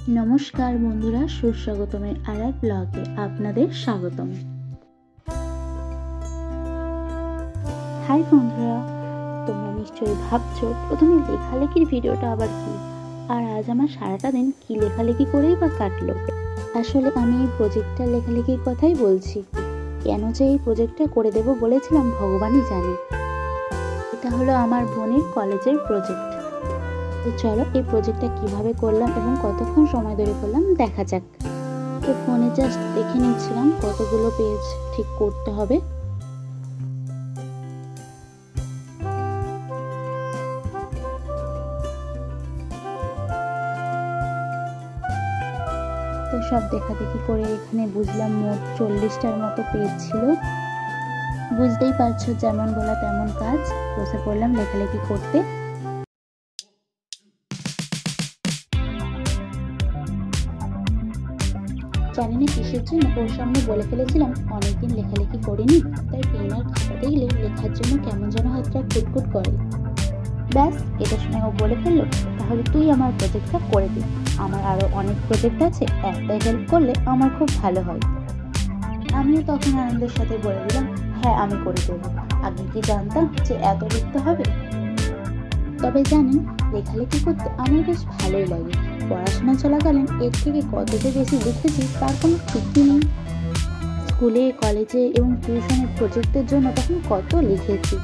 নমস্কার বন্ধুরা, সুস্বাগতমের আরেক ব্লগে আপনাদের স্বাগতম। হাই বন্ধুরা, তোমরা নিশ্চয়ই ভাবছো প্রথমে লেখালেখির ভিডিওটা আবার কি, আর আজ আমার সারাটা দিন কি লেখালেখি করেই বা কাটলো। আসলে আমি এই প্রজেক্টটা লেখালেখির কথাই বলছি। কেন যে এই প্রজেক্টটা করে দেব বলেছিলাম ভগবানই জানে। এটা হলো আমার বোনের কলেজের প্রজেক্ট। তো চলো এই প্রজেক্টটা কিভাবে করলাম এবং কতক্ষণ সময় ধরে করলাম দেখা যাক। তো ফোনে জাস্ট দেখে নিচ্ছিলাম কতগুলো পেজ ঠিক করতে হবে। তো সব দেখাদেখি করে এখানে বুঝলাম মোট 40টার মতো পেজ ছিল। বুঝতেই পারছো যেমন বলা তেমন কাজ। বসে পড়লাম লেখালেখি করতে। জানি না কিসের জন্য ওর সামনে বলে ফেলেছিলাম অনেকদিন লেখালেখি করিনি, তাই পেন আর খাতা দেখলে লেখার জন্য কেমন যেন হাতটা কুটকুট করে। ব্যাস, এটা শুনে ও বলে ফেললো, তাহলে তুই আমার প্রজেক্টটা করে দে। আমার আরো অনেক প্রজেক্ট আছে, একটাই হেল্প করলে আমার খুব ভালো হয়। আমিও তখন আনন্দের সাথে বলে দিলাম, হ্যাঁ আমি করে দেবো। আগে কি জানতাম যে এত লিখতে হবে। তবে জানেন, লেখালেখি করতে আমার বেশ ভালোই লাগে। পড়াশোনা চলাকালীন এর থেকে কত যে বেশি লিখেছি তার কোনো ঠিকই নেই। স্কুলে, কলেজে এবং টিউশনের প্রজেক্টের জন্য তখন কত লিখেছি।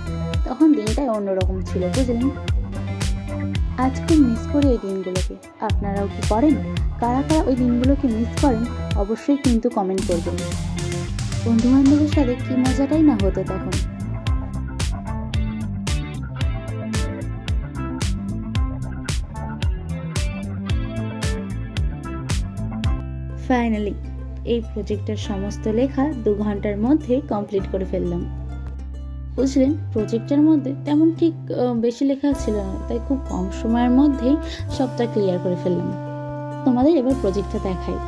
তখন দিনটাই অন্যরকম ছিল, বুঝলেন। আজকে মিস করি ওই দিনগুলোকে। আপনারাও কি করেন? কারা কারা ওই দিনগুলোকে মিস করেন অবশ্যই কিন্তু কমেন্ট করবেন। বন্ধু বান্ধবের সাথে কি মজাটাই না হতো তখন। ফাইনালি এই প্রজেক্টের সমস্ত লেখা 2 ঘন্টার মধ্যে কমপ্লিট করে ফেললাম। বুঝলেন, প্রজেক্টের মধ্যে তেমন ঠিক বেশি লেখা ছিল না, তাই খুব কম সময়ের মধ্যেই সবটা ক্লিয়ার করে ফেললাম। তোমাদের এবার প্রজেক্টটা দেখাই।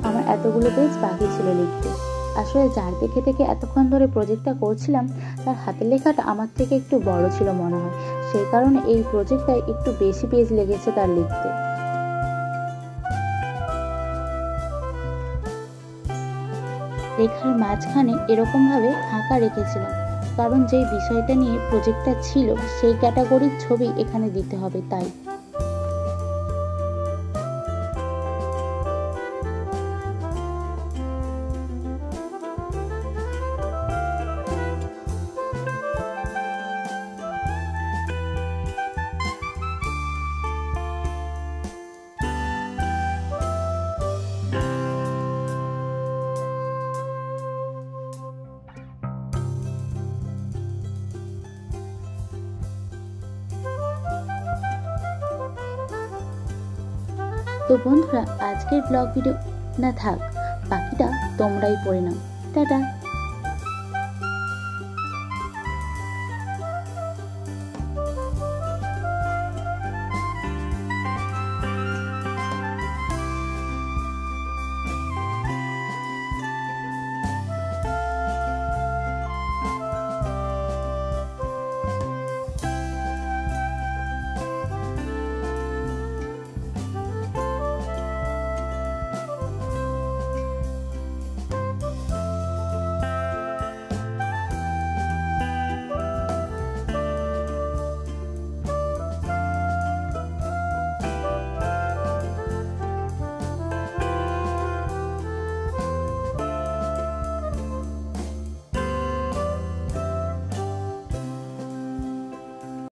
আমার এতগুলো পেজ বাকি ছিল লিখতে। আসলে যার দেখে থেকে এতক্ষণ ধরে প্রজেক্টটা করছিলাম তার হাতের লেখাটা আমার থেকে একটু বড় ছিল মনে হয়, সেই কারণে এই প্রজেক্টটায় একটু বেশি পেজ লেগেছে তার লিখতে। লেখার মাঝখানে এরকম ভাবে ফাঁকা রেখেছিলাম, কারণ যেই বিষয়টা নিয়ে প্রজেক্টটা ছিল সেই ক্যাটাগরির ছবি এখানে দিতে হবে, তাই। তো বন্ধুরা, আজকের ব্লগ ভিডিও না থাক, বাকিটা তোমরাই পড়ে নাও। টাটা।